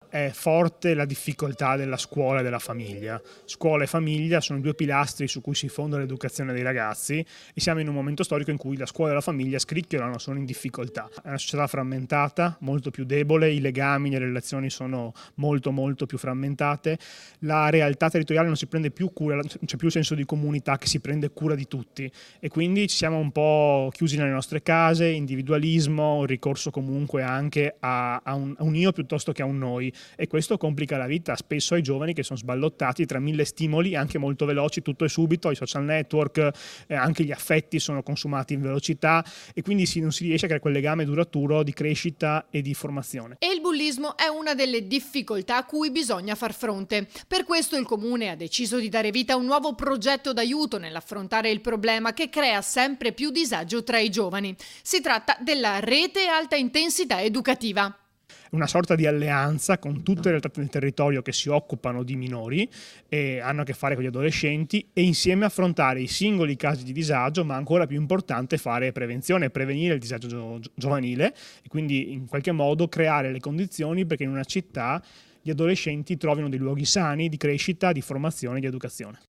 è forte la difficoltà della scuola e della famiglia. Scuola e famiglia sono i due pilastri su cui si fonda l'educazione dei ragazzi e siamo in un momento storico in cui la scuola e la famiglia scricchiolano, sono in difficoltà. È una società frammentata, molto più debole, i legami e le relazioni sono molto più frammentate, la realtà territoriale non si prende più cura, non c'è più il senso di comunità che si prende cura di tutti e quindi ci siamo un po' chiusi nelle nostre case, individualismo, ricorso comunque anche a un io piuttosto che a un noi. E questo complica la vita spesso ai giovani che sono sballottati tra mille stimoli anche molto veloci, tutto è subito, i social network, anche gli affetti sono consumati in velocità e quindi non si riesce a creare quel legame duraturo di crescita e di formazione. E il bullismo è una delle difficoltà a cui bisogna far fronte. Per questo il Comune ha deciso di dare vita a un nuovo progetto d'aiuto nell'affrontare il problema che crea sempre più disagio tra i giovani. Si tratta della Rete Alta Intensità Educativa. Una sorta di alleanza con tutte le realtà del territorio che si occupano di minori e hanno a che fare con gli adolescenti e insieme affrontare i singoli casi di disagio, ma ancora più importante fare prevenzione, prevenire il disagio giovanile e quindi in qualche modo creare le condizioni perché in una città gli adolescenti trovino dei luoghi sani di crescita, di formazione e di educazione.